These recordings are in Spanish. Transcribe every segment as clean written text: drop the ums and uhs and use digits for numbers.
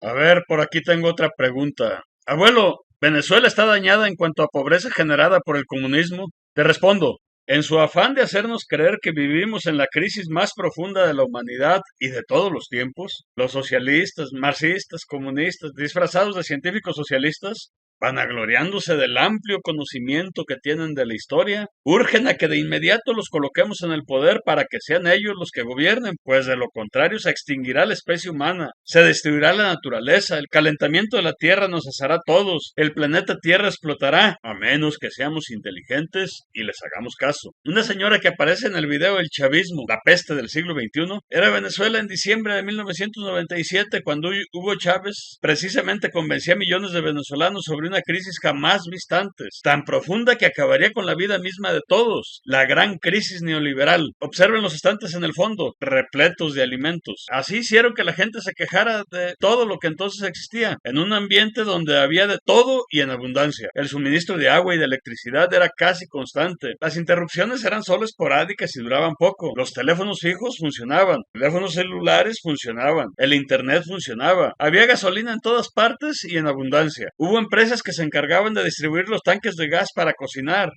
A ver, por aquí tengo otra pregunta. Abuelo, ¿Venezuela está dañada en cuanto a pobreza generada por el comunismo? Te respondo, en su afán de hacernos creer que vivimos en la crisis más profunda de la humanidad y de todos los tiempos, los socialistas, marxistas, comunistas, disfrazados de científicos socialistas, vanagloriándose del amplio conocimiento que tienen de la historia, urgen a que de inmediato los coloquemos en el poder para que sean ellos los que gobiernen, pues de lo contrario se extinguirá la especie humana, se destruirá la naturaleza, el calentamiento de la Tierra nos asará a todos, el planeta Tierra explotará, a menos que seamos inteligentes y les hagamos caso. Una señora que aparece en el video El chavismo, la peste del siglo XXI, era Venezuela en diciembre de 1997, cuando Hugo Chávez precisamente convencía a millones de venezolanos sobre una crisis jamás vista antes, tan profunda que acabaría con la vida misma de todos, la gran crisis neoliberal. Observen los estantes en el fondo, repletos de alimentos. Así hicieron que la gente se quejara de todo lo que entonces existía, en un ambiente donde había de todo y en abundancia. El suministro de agua y de electricidad era casi constante. Las interrupciones eran solo esporádicas y duraban poco. Los teléfonos fijos funcionaban, teléfonos celulares funcionaban, el internet funcionaba. Había gasolina en todas partes y en abundancia. Hubo empresas que se encargaban de distribuir los tanques de gas para cocinar.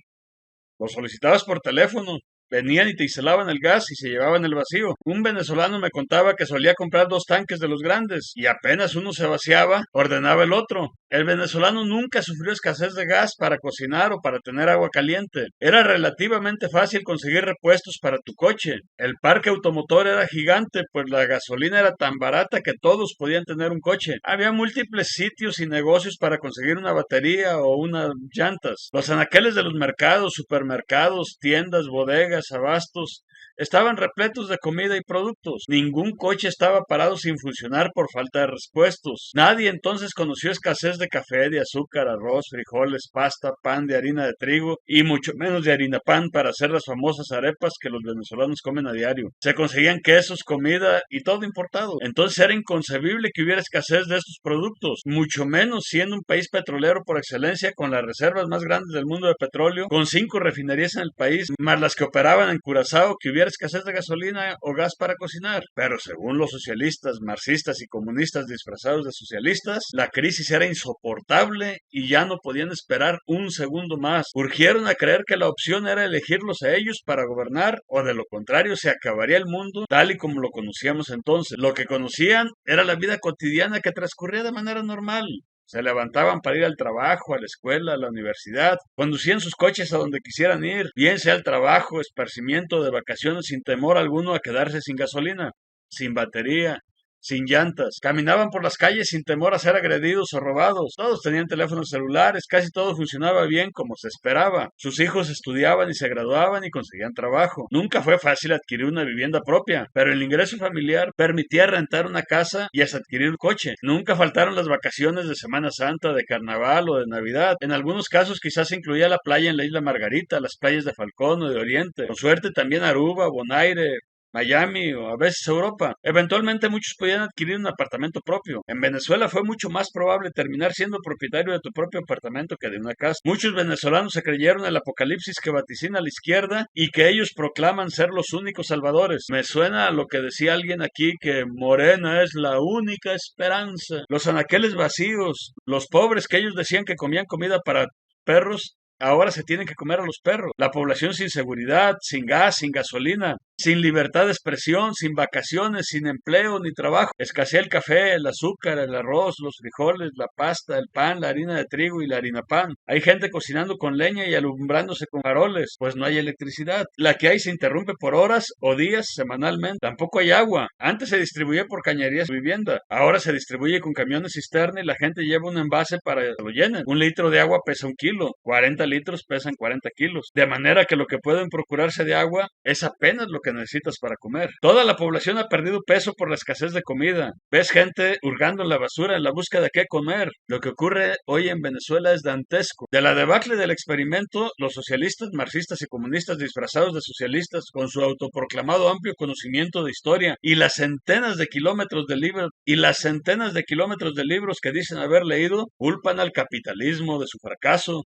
Los solicitabas por teléfono. Venían y te instalaban el gas y se llevaban el vacío. Un venezolano me contaba que solía comprar dos tanques de los grandes y apenas uno se vaciaba, ordenaba el otro. El venezolano nunca sufrió escasez de gas para cocinar o para tener agua caliente. Era relativamente fácil conseguir repuestos para tu coche. El parque automotor era gigante, pues la gasolina era tan barata que todos podían tener un coche. Había múltiples sitios y negocios para conseguir una batería o unas llantas. Los anaqueles de los mercados, supermercados, tiendas, bodegas, abastos, estaban repletos de comida y productos. Ningún coche estaba parado sin funcionar por falta de repuestos. Nadie entonces conoció escasez de café, de azúcar, arroz, frijoles, pasta, pan de harina de trigo y mucho menos de harina pan para hacer las famosas arepas que los venezolanos comen a diario. Se conseguían quesos, comida y todo importado. Entonces era inconcebible que hubiera escasez de estos productos, mucho menos siendo un país petrolero por excelencia, con las reservas más grandes del mundo de petróleo, con 5 refinerías en el país, más las que operaban en Curazao, que hubiera escasez de gasolina o gas para cocinar. Pero según los socialistas, marxistas y comunistas disfrazados de socialistas, la crisis era insoportable y ya no podían esperar un segundo más. Urgieron a creer que la opción era elegirlos a ellos para gobernar, o de lo contrario se acabaría el mundo tal y como lo conocíamos entonces. Lo que conocían era la vida cotidiana que transcurría de manera normal. Se levantaban para ir al trabajo, a la escuela, a la universidad, conducían sus coches a donde quisieran ir, bien sea al trabajo, esparcimiento de vacaciones, sin temor alguno a quedarse sin gasolina, sin batería, sin llantas. Caminaban por las calles sin temor a ser agredidos o robados. Todos tenían teléfonos celulares, casi todo funcionaba bien como se esperaba. Sus hijos estudiaban y se graduaban y conseguían trabajo. Nunca fue fácil adquirir una vivienda propia, pero el ingreso familiar permitía rentar una casa y hasta adquirir un coche. Nunca faltaron las vacaciones de Semana Santa, de Carnaval o de Navidad. En algunos casos quizás se incluía la playa en la isla Margarita, las playas de Falcón o de Oriente. Con suerte también Aruba, Bonaire, Miami o a veces Europa. Eventualmente muchos podían adquirir un apartamento propio. En Venezuela fue mucho más probable terminar siendo propietario de tu propio apartamento que de una casa. Muchos venezolanos se creyeron el apocalipsis que vaticina la izquierda y que ellos proclaman ser los únicos salvadores. Me suena a lo que decía alguien aquí, que Morena es la única esperanza. Los anaqueles vacíos, los pobres que ellos decían que comían comida para perros, ahora se tienen que comer a los perros. La población sin seguridad, sin gas, sin gasolina, sin libertad de expresión, sin vacaciones, sin empleo ni trabajo. Escasea el café, el azúcar, el arroz, los frijoles, la pasta, el pan, la harina de trigo y la harina pan. Hay gente cocinando con leña y alumbrándose con faroles, pues no hay electricidad. La que hay se interrumpe por horas o días semanalmente. Tampoco hay agua. Antes se distribuía por cañerías de vivienda. Ahora se distribuye con camiones cisterna y la gente lleva un envase para que lo llenen. Un litro de agua pesa 1 kilo. 40 litros pesan 40 kilos. De manera que lo que pueden procurarse de agua es apenas lo que necesitas para comer. Toda la población ha perdido peso por la escasez de comida. Ves gente hurgando en la basura en la búsqueda de qué comer. Lo que ocurre hoy en Venezuela es dantesco. De la debacle del experimento, los socialistas, marxistas y comunistas disfrazados de socialistas, con su autoproclamado amplio conocimiento de historia y las centenas de kilómetros de libros que dicen haber leído, culpan al capitalismo de su fracaso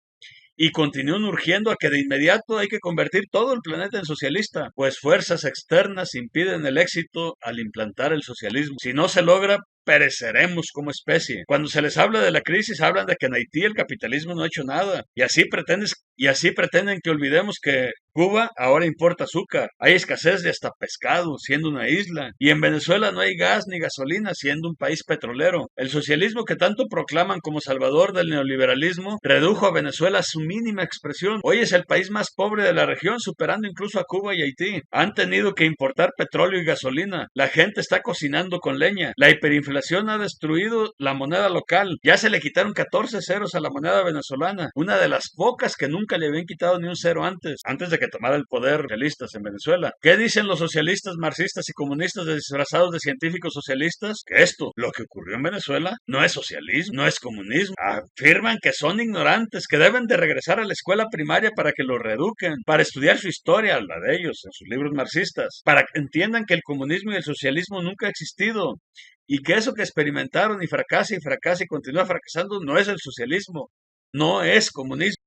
y continúan urgiendo a que de inmediato hay que convertir todo el planeta en socialista, pues fuerzas externas impiden el éxito al implantar el socialismo. Si no se logra, pereceremos como especie. Cuando se les habla de la crisis, hablan de que en Haití el capitalismo no ha hecho nada. Y así pretenden que olvidemos que Cuba ahora importa azúcar. Hay escasez de hasta pescado, siendo una isla. Y en Venezuela no hay gas ni gasolina, siendo un país petrolero. El socialismo que tanto proclaman como salvador del neoliberalismo redujo a Venezuela a su mínima expresión. Hoy es el país más pobre de la región, superando incluso a Cuba y Haití. Han tenido que importar petróleo y gasolina. La gente está cocinando con leña. La hiperinflación ha destruido la moneda local. Ya se le quitaron 14 ceros a la moneda venezolana, una de las pocas que nunca le habían quitado ni un cero antes de que tomara el poder socialistas en Venezuela. ¿Qué dicen los socialistas, marxistas y comunistas disfrazados de científicos socialistas? Que esto, lo que ocurrió en Venezuela, no es socialismo, no es comunismo. Afirman que son ignorantes, que deben de regresar a la escuela primaria para que los reeduquen, para estudiar su historia, la de ellos, en sus libros marxistas, para que entiendan que el comunismo y el socialismo nunca ha existido, y que eso que experimentaron y fracasa y continúa fracasando no es el socialismo, no es comunismo.